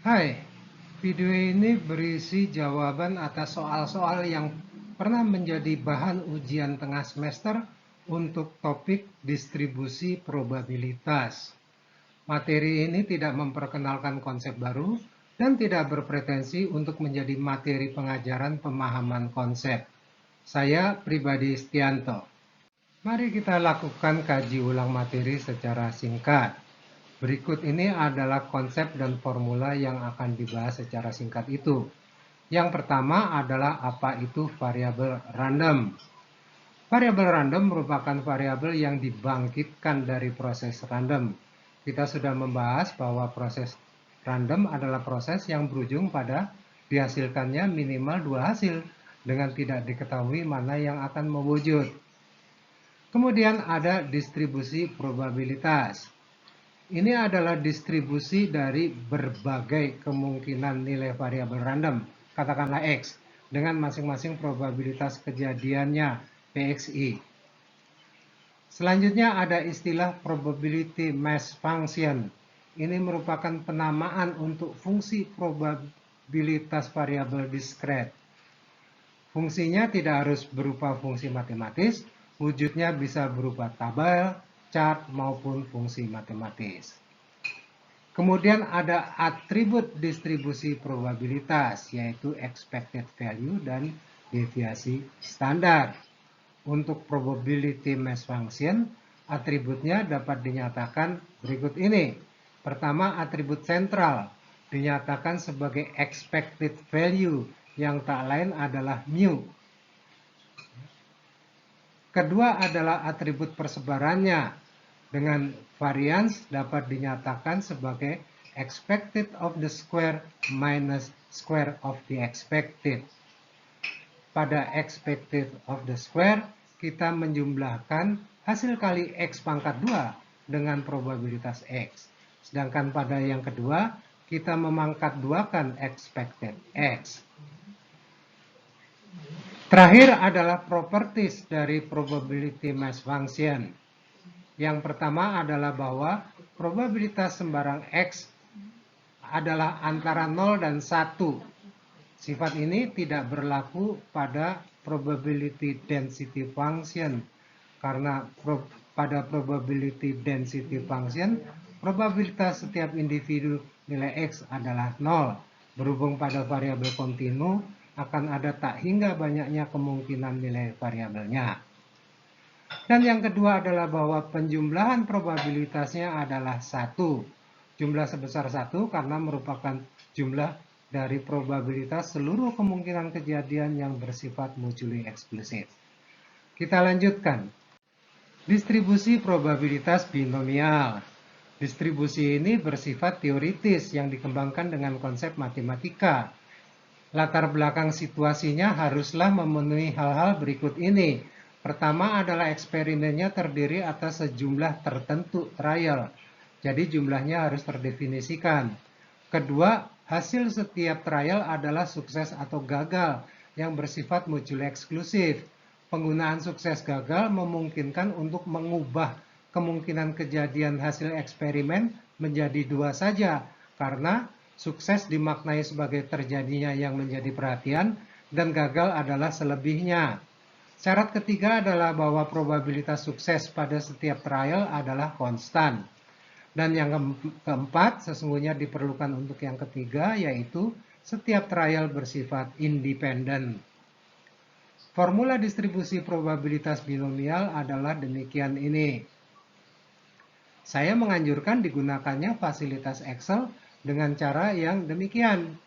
Hai, video ini berisi jawaban atas soal-soal yang pernah menjadi bahan ujian tengah semester untuk topik distribusi probabilitas. Materi ini tidak memperkenalkan konsep baru dan tidak berpretensi untuk menjadi materi pengajaran pemahaman konsep. Saya Pribadi Stianto. Mari kita lakukan kaji ulang materi secara singkat. Berikut ini adalah konsep dan formula yang akan dibahas secara singkat itu. Yang pertama adalah apa itu variabel random. Variabel random merupakan variabel yang dibangkitkan dari proses random. Kita sudah membahas bahwa proses random adalah proses yang berujung pada dihasilkannya minimal 2 hasil dengan tidak diketahui mana yang akan mewujud. Kemudian ada distribusi probabilitas. Ini adalah distribusi dari berbagai kemungkinan nilai variabel random, katakanlah X, dengan masing-masing probabilitas kejadiannya, PXI. Selanjutnya ada istilah probability mass function. Ini merupakan penamaan untuk fungsi probabilitas variabel discrete. Fungsinya tidak harus berupa fungsi matematis, wujudnya bisa berupa tabel, chart, maupun fungsi matematis. Kemudian ada atribut distribusi probabilitas, yaitu expected value dan deviasi standar. Untuk probability mass function, atributnya dapat dinyatakan berikut ini. Pertama, atribut sentral dinyatakan sebagai expected value, yang tak lain adalah mu. Kedua adalah atribut persebarannya, dengan variance dapat dinyatakan sebagai expected of the square minus square of the expected. Pada expected of the square, kita menjumlahkan hasil kali X pangkat 2 dengan probabilitas X. Sedangkan pada yang kedua, kita memangkat 2-kan expected X. Terakhir adalah properties dari probability mass function. Yang pertama adalah bahwa probabilitas sembarang X adalah antara 0 dan 1. Sifat ini tidak berlaku pada probability density function, karena pada probability density function, probabilitas setiap individu nilai X adalah 0. Berhubung pada variabel kontinu, akan ada tak hingga banyaknya kemungkinan nilai variabelnya. Dan yang kedua adalah bahwa penjumlahan probabilitasnya adalah 1. Jumlah sebesar 1 karena merupakan jumlah dari probabilitas seluruh kemungkinan kejadian yang bersifat mutually eksklusif. Kita lanjutkan. Distribusi probabilitas binomial. Distribusi ini bersifat teoritis yang dikembangkan dengan konsep matematika. Latar belakang situasinya haruslah memenuhi hal-hal berikut ini. Pertama adalah eksperimennya terdiri atas sejumlah tertentu trial. Jadi jumlahnya harus terdefinisikan. Kedua, hasil setiap trial adalah sukses atau gagal yang bersifat mutually eksklusif. Penggunaan sukses gagal memungkinkan untuk mengubah kemungkinan kejadian hasil eksperimen menjadi 2 saja, karena sukses dimaknai sebagai terjadinya yang menjadi perhatian dan gagal adalah selebihnya. Syarat ketiga adalah bahwa probabilitas sukses pada setiap trial adalah konstan. Dan yang keempat sesungguhnya diperlukan untuk yang ketiga, yaitu setiap trial bersifat independen. Formula distribusi probabilitas binomial adalah demikian ini. Saya menganjurkan digunakannya fasilitas Excel dengan cara yang demikian.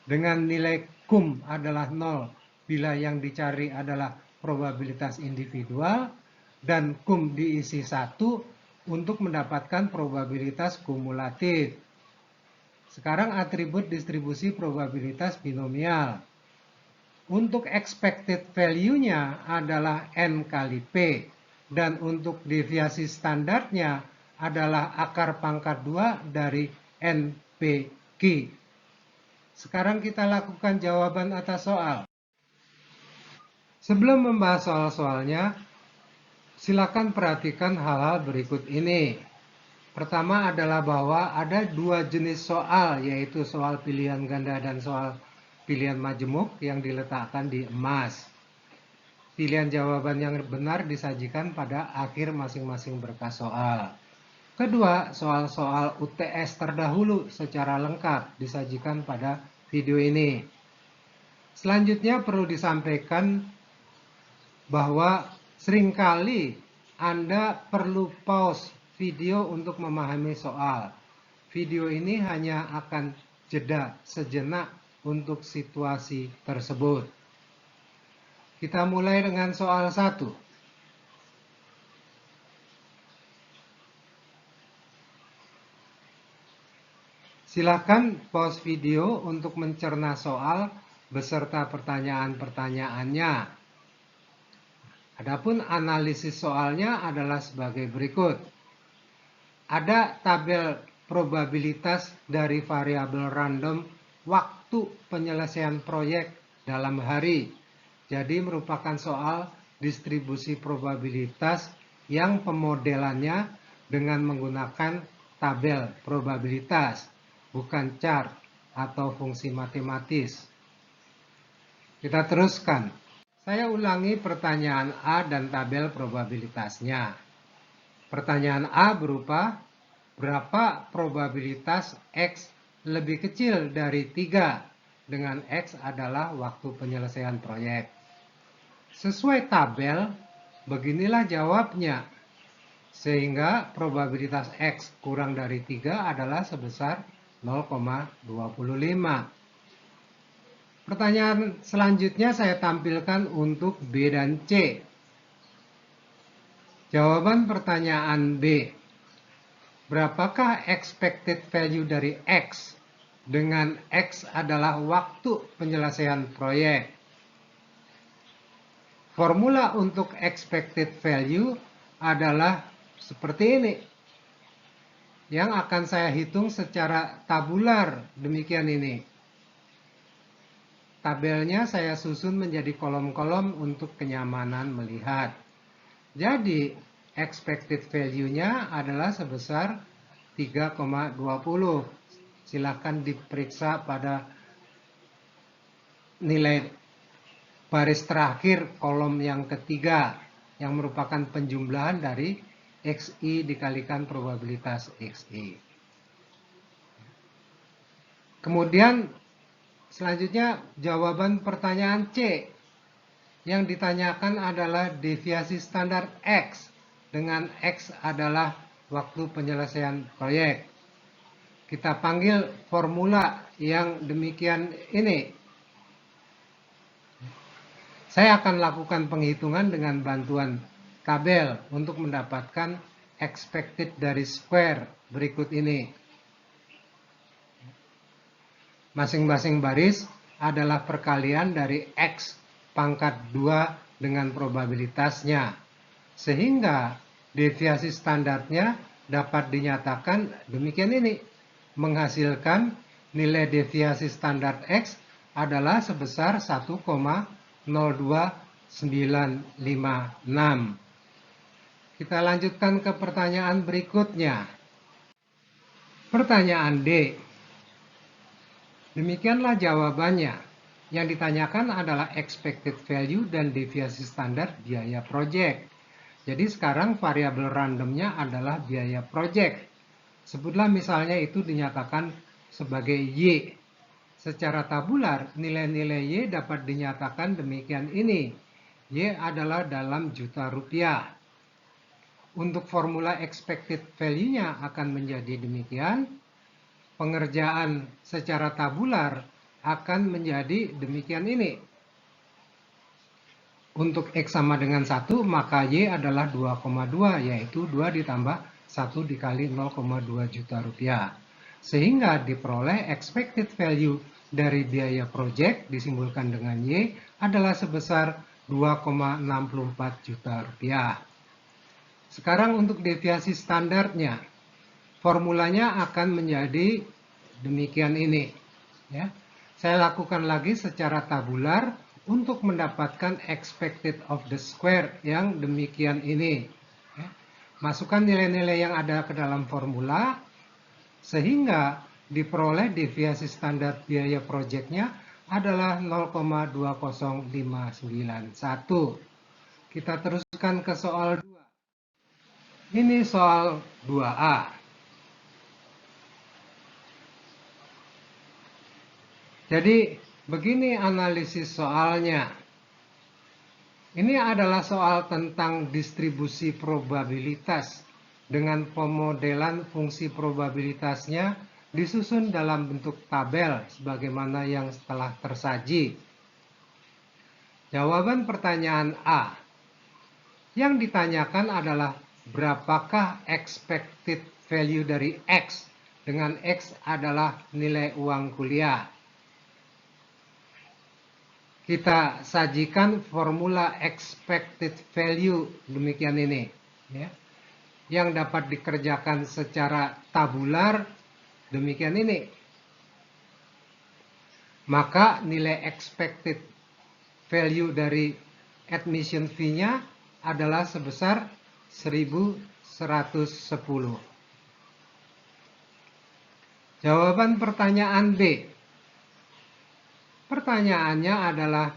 Dengan nilai cum adalah 0 bila yang dicari adalah probabilitas individual dan cum diisi 1 untuk mendapatkan probabilitas kumulatif. Sekarang atribut distribusi probabilitas binomial. Untuk expected value-nya adalah N kali P dan untuk deviasi standarnya adalah akar pangkat 2 dari NPQ. Sekarang kita lakukan jawaban atas soal. Sebelum membahas soal-soalnya, silakan perhatikan hal-hal berikut ini. Pertama adalah bahwa ada dua jenis soal, yaitu soal pilihan ganda dan soal pilihan majemuk yang diletakkan di emas. Pilihan jawaban yang benar disajikan pada akhir masing-masing berkas soal. Kedua, soal-soal UTS terdahulu secara lengkap disajikan pada video ini. Selanjutnya perlu disampaikan bahwa seringkali Anda perlu pause video untuk memahami soal. Video ini hanya akan jeda sejenak untuk situasi tersebut. Kita mulai dengan soal 1. Silakan pause video untuk mencerna soal beserta pertanyaan-pertanyaannya. Adapun analisis soalnya adalah sebagai berikut. Ada tabel probabilitas dari variabel random waktu penyelesaian proyek dalam hari. Jadi merupakan soal distribusi probabilitas yang pemodelannya dengan menggunakan tabel probabilitas, bukan chart atau fungsi matematis. Kita teruskan. Saya ulangi pertanyaan A dan tabel probabilitasnya. Pertanyaan A berupa, berapa probabilitas X lebih kecil dari 3 dengan X adalah waktu penyelesaian proyek. Sesuai tabel, beginilah jawabnya. Sehingga probabilitas X kurang dari 3 adalah sebesar 0,25. Pertanyaan selanjutnya saya tampilkan untuk B dan C. Jawaban pertanyaan B. Berapakah expected value dari X dengan X adalah waktu penyelesaian proyek? Formula untuk expected value adalah seperti ini. Yang akan saya hitung secara tabular, demikian ini. Tabelnya saya susun menjadi kolom-kolom untuk kenyamanan melihat. Jadi, expected value-nya adalah sebesar 3,20. Silakan diperiksa pada nilai baris terakhir kolom yang ketiga, yang merupakan penjumlahan dari XI dikalikan probabilitas XI. Kemudian selanjutnya jawaban pertanyaan C. Yang ditanyakan adalah deviasi standar X dengan X adalah waktu penyelesaian proyek. Kita panggil formula yang demikian ini. Saya akan lakukan penghitungan dengan bantuan tabel untuk mendapatkan expected dari square berikut ini. Masing-masing baris adalah perkalian dari X pangkat 2 dengan probabilitasnya. Sehingga deviasi standarnya dapat dinyatakan demikian ini. Menghasilkan nilai deviasi standar X adalah sebesar 1,02956. Kita lanjutkan ke pertanyaan berikutnya. Pertanyaan D. Demikianlah jawabannya. Yang ditanyakan adalah expected value dan deviasi standar biaya proyek. Jadi sekarang variabel randomnya adalah biaya proyek. Sebutlah misalnya itu dinyatakan sebagai Y. Secara tabular, nilai-nilai Y dapat dinyatakan demikian ini. Y adalah dalam juta rupiah. Untuk formula expected value-nya akan menjadi demikian. Pengerjaan secara tabular akan menjadi demikian ini. Untuk X sama dengan 1, maka Y adalah 2,2, yaitu 2 ditambah 1 dikali 0,2 juta rupiah. Sehingga diperoleh expected value dari biaya proyek disimbolkan dengan Y adalah sebesar 2,64 juta rupiah. Sekarang untuk deviasi standarnya. Formulanya akan menjadi demikian ini. Ya. Saya lakukan lagi secara tabular untuk mendapatkan expected of the square yang demikian ini. Ya. Masukkan nilai-nilai yang ada ke dalam formula, sehingga diperoleh deviasi standar biaya proyeknya adalah 0,20591. Kita teruskan ke soal 2. Ini soal 2A. Jadi, begini analisis soalnya. Ini adalah soal tentang distribusi probabilitas dengan pemodelan fungsi probabilitasnya disusun dalam bentuk tabel sebagaimana yang telah tersaji. Jawaban pertanyaan A. Yang ditanyakan adalah berapakah expected value dari X, dengan X adalah nilai uang kuliah. Kita sajikan formula expected value demikian ini, ya, yang dapat dikerjakan secara tabular demikian ini. Maka nilai expected value dari admission fee-nya adalah sebesar 1.110. Jawaban pertanyaan B. Pertanyaannya adalah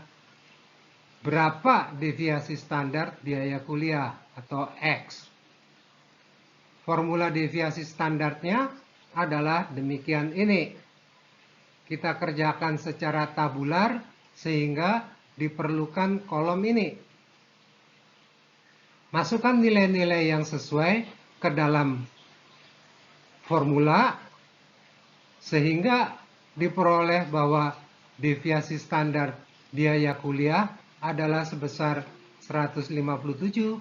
berapa deviasi standar biaya kuliah atau X. Formula deviasi standarnya adalah demikian ini. Kita kerjakan secara tabular sehingga diperlukan kolom ini. Masukkan nilai-nilai yang sesuai ke dalam formula sehingga diperoleh bahwa deviasi standar biaya kuliah adalah sebesar 157,7973.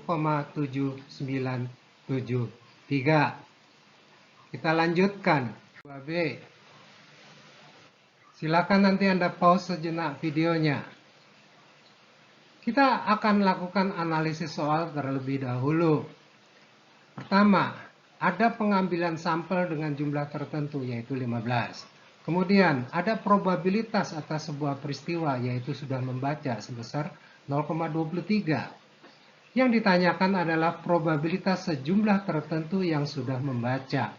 Kita lanjutkan 2B. Silakan nanti Anda pause sejenak videonya. Kita akan lakukan analisis soal terlebih dahulu. Pertama, ada pengambilan sampel dengan jumlah tertentu yaitu 15. Kemudian ada probabilitas atas sebuah peristiwa yaitu sudah membaca sebesar 0,23. Yang ditanyakan adalah probabilitas sejumlah tertentu yang sudah membaca.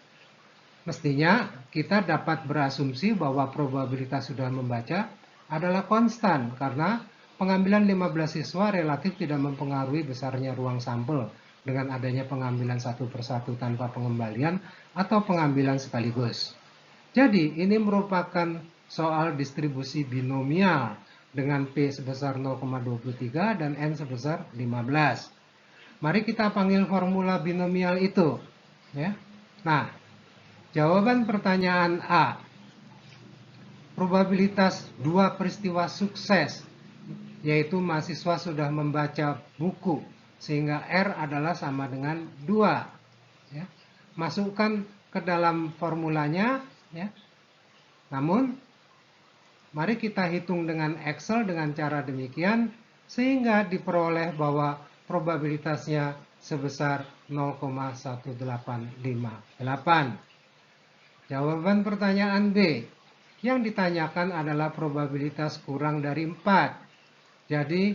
Mestinya kita dapat berasumsi bahwa probabilitas sudah membaca adalah konstan karena pengambilan 15 siswa relatif tidak mempengaruhi besarnya ruang sampel dengan adanya pengambilan satu persatu tanpa pengembalian atau pengambilan sekaligus. Jadi ini merupakan soal distribusi binomial dengan P sebesar 0,23 dan N sebesar 15. Mari kita panggil formula binomial itu. Ya. Nah, jawaban pertanyaan A. Probabilitas dua peristiwa sukses, yaitu mahasiswa sudah membaca buku, sehingga R adalah sama dengan 2. Ya. Masukkan ke dalam formulanya. Ya. Namun, mari kita hitung dengan Excel dengan cara demikian, sehingga diperoleh bahwa probabilitasnya sebesar 0,1858. Jawaban pertanyaan B. Yang ditanyakan adalah probabilitas kurang dari 4. Jadi,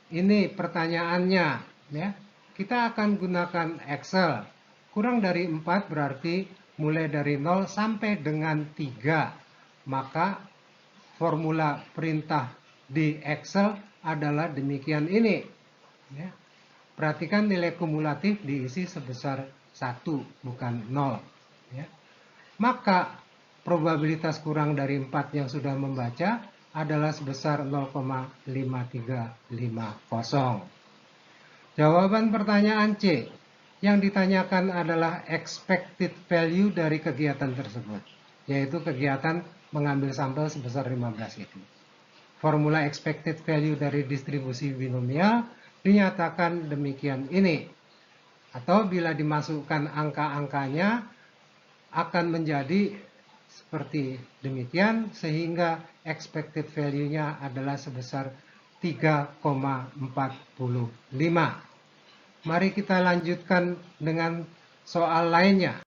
ini pertanyaannya. Ya. Kita akan gunakan Excel. Kurang dari 4 berarti mulai dari 0 sampai dengan 3. Maka formula perintah di Excel adalah demikian ini. Ya. Perhatikan nilai kumulatif diisi sebesar 1, bukan 0. Ya. Maka probabilitas kurang dari 4 yang sudah membaca adalah sebesar 0,5350. Jawaban pertanyaan C. Yang ditanyakan adalah expected value dari kegiatan tersebut, yaitu kegiatan mengambil sampel sebesar 15 itu. Formula expected value dari distribusi binomial dinyatakan demikian ini. Atau bila dimasukkan angka-angkanya akan menjadi seperti demikian, sehingga expected value-nya adalah sebesar 3,45. Mari kita lanjutkan dengan soal lainnya.